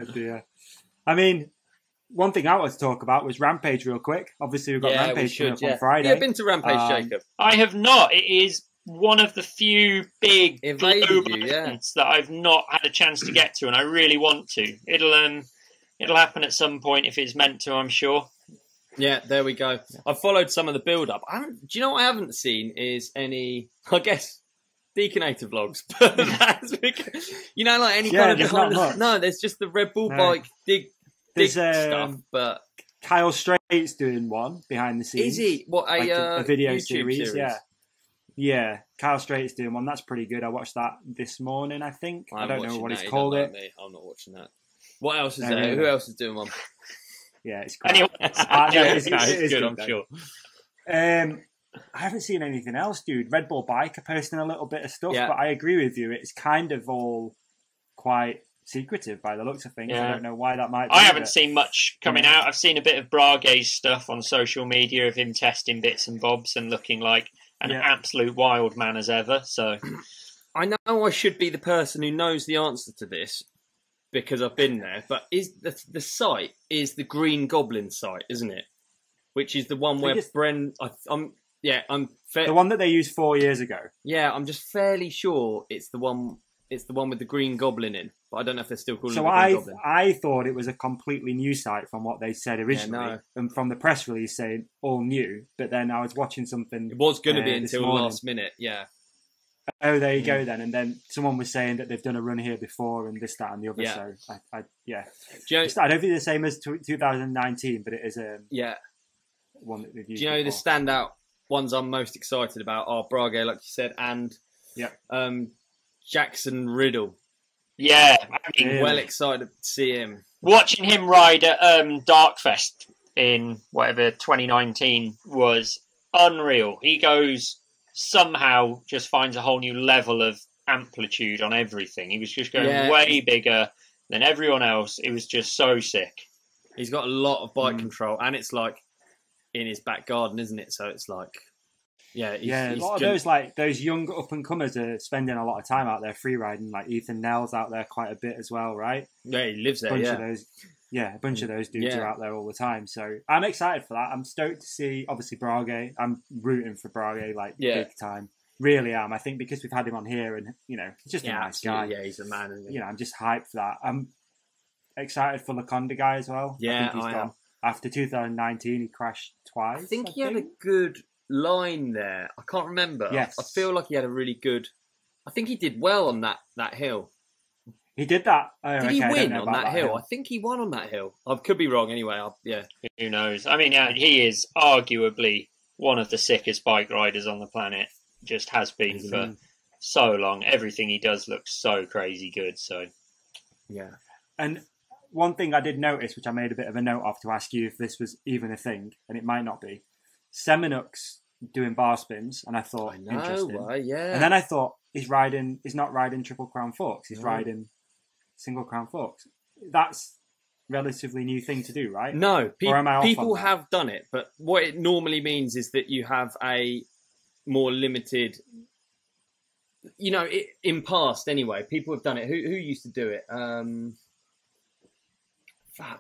dear. I mean, one thing I wanted to talk about was Rampage real quick. Obviously, we've got Rampage coming up on Friday. Have you been to Rampage, Jacob? I have not. It is one of the few big global events that I've not had a chance to get to, and I really want to. It'll happen at some point if it's meant to, I'm sure. Yeah, there we go. I've followed some of the build-up. Do you know what I haven't seen is any, I guess, Deaconator vlogs. But that's because, you know, like any kind of behind the... No, there's just the Red Bull bike dig stuff. But Kyle Straight's doing one behind the scenes. Is he? What, a video YouTube series? Yeah. Kyle Straight's doing one. That's pretty good. I watched that this morning, I think. I don't know what he's called it. I'm not watching that. What else is there? Who else is doing one? Yeah, it's great. Anyway, it's good, I'm sure. I haven't seen anything else, dude. Red Bull Bike are posting a little bit of stuff, but I agree with you. It's kind of all quite secretive by the looks of things. I don't know why that might be. I haven't seen much coming out. I've seen a bit of Brage's stuff on social media of him testing bits and bobs and looking like an absolute wild man as ever. So I know I should be the person who knows the answer to this, because I've been there, but is the site is the Green Goblin site, isn't it? Which is the one where Bren... the one that they used 4 years ago. Yeah, I'm just fairly sure it's the one. It's the one with the Green Goblin in, but I don't know if they're still calling it the Green Goblin. I thought it was a completely new site from what they said originally, and from the press release saying all new. But then I was watching something. It was going to be until the last minute. Yeah. Oh, there you go then. And then someone was saying that they've done a run here before and this, that and the other. So, I don't think it's the same as 2019, but it is one that they've used. Do you know the standout ones I'm most excited about are Brage, like you said, and Jackson Riddle. Yeah. Well excited to see him. Watching him ride at Darkfest in 2019 was unreal. He goes... somehow just finds a whole new level of amplitude on everything. He was just going way bigger than everyone else. It was just so sick. He's got a lot of bike control, and it's like in his back garden, isn't it? So it's like, a lot of those young up and comers are spending a lot of time out there free riding. Like Ethan Nell's out there quite a bit as well, right? Yeah, he lives there. A bunch of those dudes are out there all the time. So I'm excited for that. I'm stoked to see, obviously, Brage. I'm rooting for Brage, big time. Really am. I think because we've had him on here and, he's just a nice guy. Yeah, he's a man. Isn't he? I'm just hyped for that. I'm excited for Laconda guy as well. Yeah, I am. After 2019, he crashed twice. I think he had a good line there. I can't remember. Yes. I feel like he had a really good... I think he did well on that hill. He did that. Did he win on that hill? I think he won on that hill. I could be wrong anyway. Who knows? I mean, he is arguably one of the sickest bike riders on the planet. Just has been for so long. Everything he does looks so crazy good. So, yeah. And one thing I did notice, which I made a bit of a note of to ask you if this was even a thing, and it might not be. Seminuk's doing bar spins, and I thought, interesting. And then I thought, he's not riding Triple Crown Forks. He's riding Single Crown Forks. That's relatively new thing to do, right? No, people have done it, but what it normally means is that you have a more limited... in past anyway, people have done it. Who used to do it?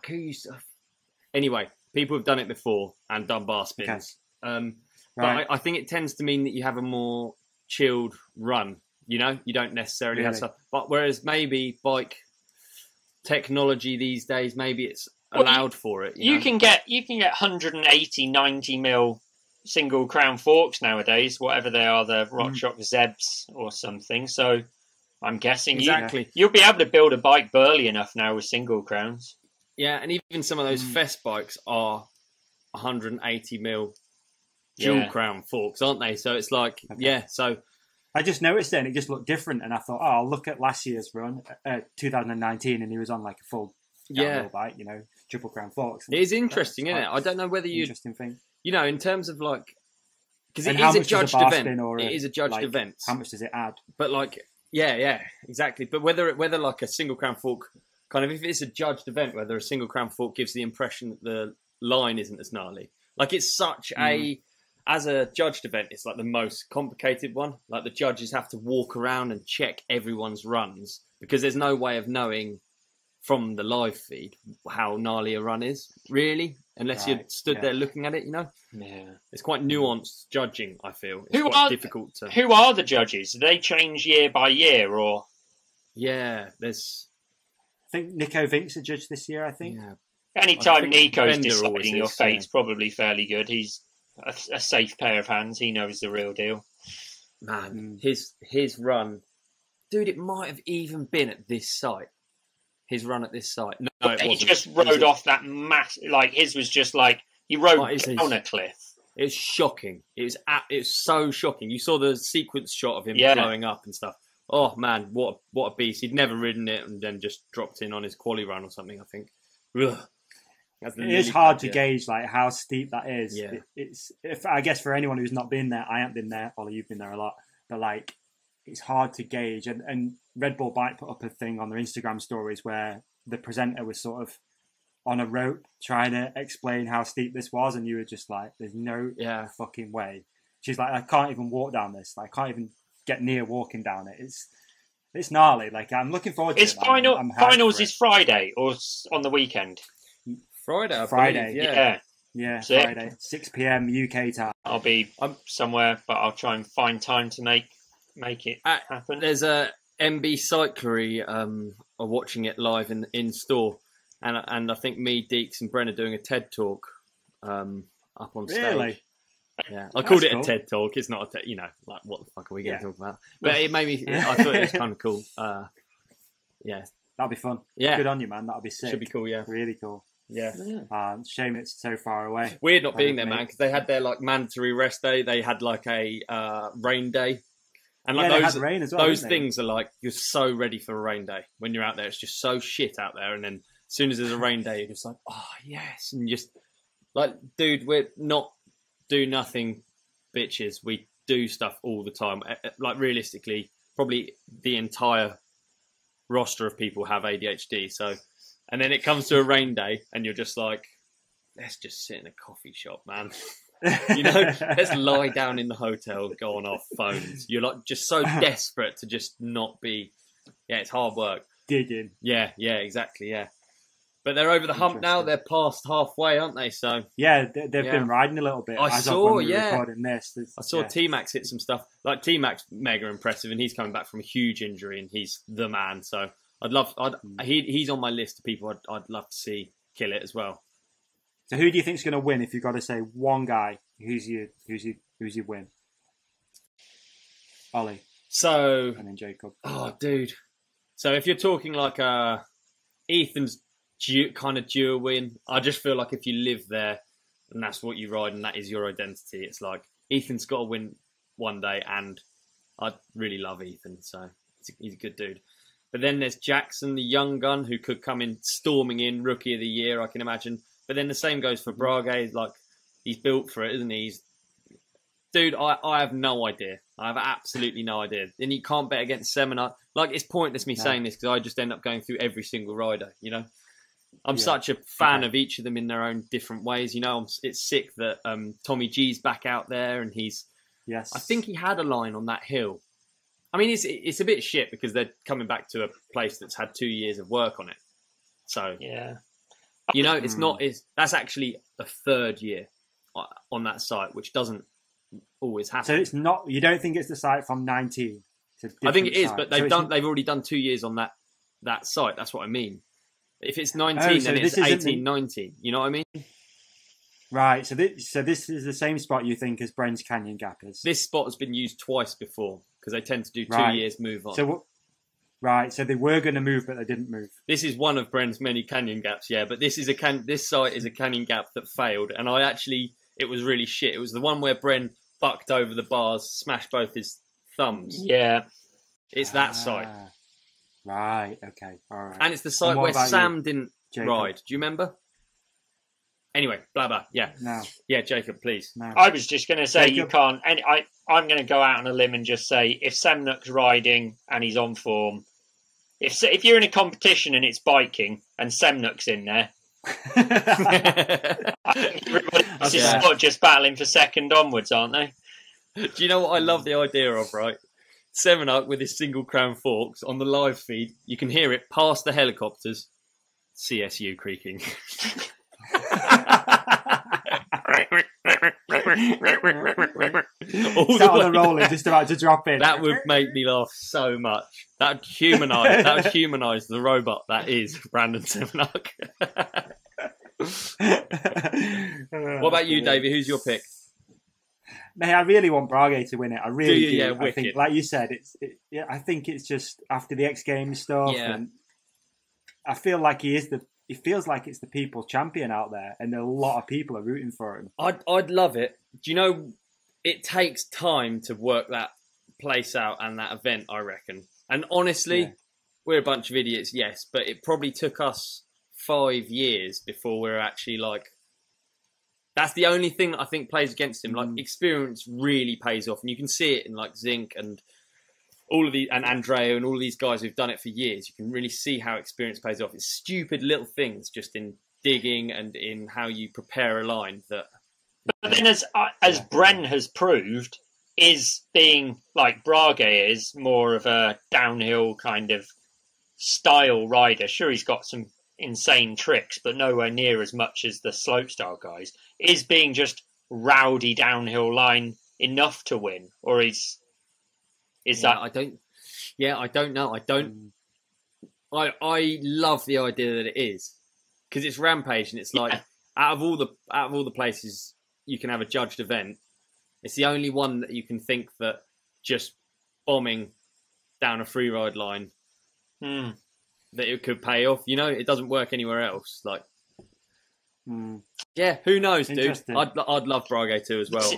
Who used to... Anyway, people have done it before and done bar spins. Okay. But I think it tends to mean that you have a more chilled run. You don't necessarily have stuff. But whereas maybe bike technology these days, maybe it's allowed for it. You can get 180, 90 mil single crown forks nowadays, whatever they are, the RockShox Zebs or something. So I'm guessing you'll be able to build a bike burly enough now with single crowns. Yeah, and even some of those Fest bikes are 180 mil dual crown forks, aren't they? So it's like, so... I just noticed it and it just looked different, and I thought, I'll look at last year's run, 2019, and he was on like a full downhill bike, Triple Crown Forks. It is interesting, isn't it? I don't know whether you... Interesting thing. In terms of like... Because it is a judged event. It is a judged event. How much does it add? But like, exactly. But whether like a single crown fork, kind of, if it's a judged event, whether a single crown fork gives the impression that the line isn't as gnarly. Like it's such a... As a judged event, it's like the most complicated one. Like the judges have to walk around and check everyone's runs because there's no way of knowing from the live feed how gnarly a run is, really, unless you're stood there looking at it, you know? Yeah. It's quite nuanced judging, I feel. It's quite difficult to... Who are the judges? Do they change year by year, or...? Yeah, there's... I think Nico Vink's a judge this year, I think. Yeah. Anytime Nico's deciding your fate's probably fairly good. He's a safe pair of hands. He knows the real deal. Man, his run... Dude, it might have even been at this site. His run at this site. No, it wasn't. He just rode off that mass... Like, his was just like... He rode down a cliff. It's shocking. It was so shocking. You saw the sequence shot of him blowing up and stuff. Oh, man, what a beast. He'd never ridden it and then just dropped in on his quali run or something, I think. Ugh. It is hard to gauge like how steep that is. Yeah. I guess for anyone who's not been there, I haven't been there. Ollie, you've been there a lot, but like it's hard to gauge. And Red Bull Bike put up a thing on their Instagram stories where the presenter was sort of on a rope trying to explain how steep this was, and you were just like, "There's no fucking way." She's like, "I can't even walk down this. Like, I can't even get near walking down it. It's gnarly. Like, I'm looking forward to it. Finals is Friday or on the weekend? Friday, yeah, Friday, 6 p.m. UK time. I'll be somewhere, but I'll try and find time to make it happen. There's a MB Cyclery are watching it live in store, and I think me, Deeks, and Bren are doing a TED talk up on stage. Really? Yeah, I called it a TED talk. It's not a TED, like what the fuck are we going to talk about? But it made me. I thought it was kind of cool. Yeah, that'd be fun. Yeah, good on you, man. That'd be sick. Should be cool. Yeah, really cool. Yeah. Shame it's so far away. Weird not being there, man, because they had their like mandatory rest day. They had like a rain day, and like they had rain as well, those things are like you're so ready for a rain day when you're out there. It's just so shit out there, and then as soon as there's a rain day, you're just like, oh yes, and just like, dude, we're not do nothing, bitches. We do stuff all the time. Like realistically, probably the entire roster of people have ADHD. So, and then it comes to a rain day, and you're just like, let's just sit in a coffee shop, man. You know, let's lie down in the hotel, go on our phones. You're like just so desperate to just not be. Yeah, it's hard work. Digging. Yeah, exactly. Yeah. But they're over the hump now. They're past halfway, aren't they? So yeah, they've been riding a little bit. I saw T-Max hit some stuff. Like T-Max, mega impressive, and he's coming back from a huge injury, and he's the man. So he's on my list of people I'd love to see kill it as well. So who do you think's going to win? If you've got to say one guy, who's your win? Ollie. So and then Jacob. Oh, dude. So if you're talking like Ethan's kind of due a win. I just feel like if you live there and that's what you ride and that is your identity, it's like Ethan's got to win one day, and I really love Ethan, so he's a good dude. But then there's Jackson, the young gun, who could come in storming in Rookie of the Year, I can imagine. But then the same goes for Brage. Like, he's built for it, isn't he? Dude, I have no idea. I have absolutely no idea. And you can't bet against Seminole. Like, it's pointless me saying this because I just end up going through every single rider, you know? I'm such a fan of each of them in their own different ways. You know, it's sick that Tommy G's back out there, and Yes. I think he had a line on that hill. I mean, it's a bit shit because they're coming back to a place that's had 2 years of work on it. So yeah, you know, that's actually a third year on that site, which doesn't always happen. So it's not. You don't think it's the site from 19? I think it is, but they've already done 2 years on that site. That's what I mean. If it's 19, then it's 18, 19. You know what I mean? Right. So this is the same spot you think as Bren's Canyon Gap is? This spot has been used twice before because they tend to do 2 years move on. So they were going to move, but they didn't move. This is one of Bren's many canyon gaps, yeah. But this site is a canyon gap that failed, and it was really shit. It was the one where Bren bucked over the bars, smashed both his thumbs. Yeah. It's that site. Right, okay, all right. And it's the site where Sam didn't ride. Do you remember? Anyway, blah, blah, yeah. No. Yeah, Jacob, please. No. I was just going to say, you can't... And I'm going to go out on a limb and just say, if Semnock's riding and he's on form, if you're in a competition and it's biking and Semnock's in there, everybody's not just battling for second onwards, aren't they? Do you know what I love the idea of, right? Seven Up with his single crown forks on the live feed. You can hear it past the helicopters CSU creaking. Sat on the roller, just about to drop in. That would make me laugh so much. That would humanise the robot that is Brandon Semenuk. What about you, David? Who's your pick? Mate, I really want Brage to win it. I really do. Yeah, I think, like you said, I think it's just after the X Games stuff, and I feel like it feels like it's the people's champion out there, and a lot of people are rooting for him. I'd love it. Do you know, it takes time to work that place out and that event, I reckon. And honestly, we're a bunch of idiots, yes, but it probably took us 5 years before we're actually like... That's the only thing that I think plays against him. Like, experience really pays off. And you can see it in, like, Zinc and all of these, and Andreo and all of these guys who've done it for years. You can really see how experience pays off. It's stupid little things just in digging and in how you prepare a line that... But then as Bren has proved, is being like Brage is more of a downhill kind of style rider. Sure, he's got some insane tricks, but nowhere near as much as the slopestyle guys. Is being just rowdy downhill line enough to win, or is that? I don't know. I love the idea that it is, because it's Rampage and it's like out of all the places you can have a judged event, it's the only one that you can think that just bombing down a free ride line that it could pay off. You know, it doesn't work anywhere else. Like, yeah, who knows, dude? I'd love Brage too as well.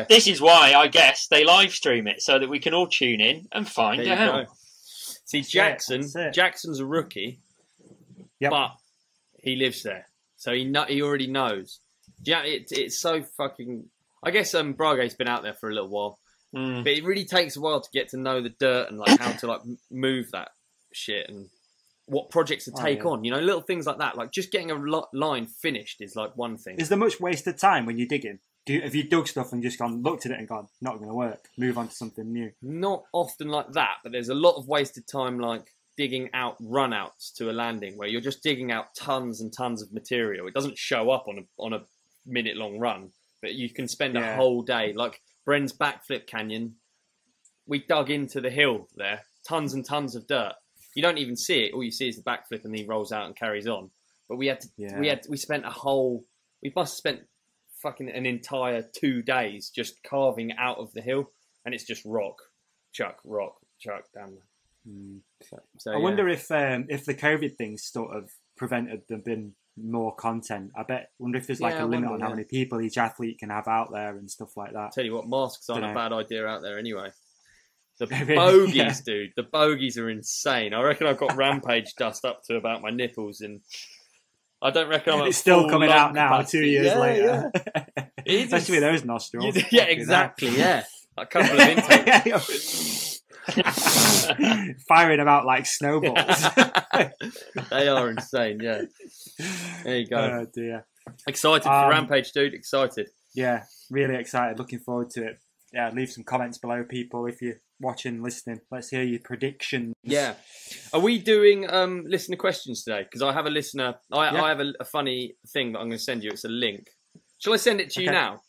This is why I guess they live stream it so that we can all tune in and find out. See, Jackson's a rookie, but he lives there, so he already knows. Yeah, it's so fucking. I guess Brage's been out there for a little while, but it really takes a while to get to know the dirt and like how to like move that shit and what projects to take on. You know, little things like that. Like just getting a line finished is like one thing. Is there much wasted time when you're digging? Have you dug stuff and just looked at it and gone, not going to work, move on to something new? Not often like that, but there's a lot of wasted time like digging out runouts to a landing where you're just digging out tons and tons of material. It doesn't show up on a minute-long run, but you can spend a whole day. Like Bren's backflip canyon, we dug into the hill there, tons and tons of dirt. You don't even see it. All you see is the backflip, and then he rolls out and carries on. But we spent we must have spent fucking an entire 2 days just carving out of the hill, and it's just rock, chuck down there. So, I wonder if the COVID thing sort of prevented there being more content. Wonder if there's like a limit on how many people each athlete can have out there and stuff like that. Tell you what, masks aren't a bad idea out there anyway. The bogies, dude. The bogies are insane. I reckon I've got Rampage dust up to about my nipples, and I don't reckon I'm. It's still coming out now, capacity. 2 years later. Especially with those nostrils. Yeah, exactly. Yeah, a couple of intakes. Firing them out like snowballs. They are insane. Yeah. There you go. Oh dear. Excited for Rampage, dude. Excited. Yeah, really excited. Looking forward to it. Yeah, leave some comments below, people, if you're watching, listening. Let's hear your predictions. Yeah. Are we doing listener questions today? Because I have a listener. I have a funny thing that I'm going to send you. It's a link. Shall I send it to you now?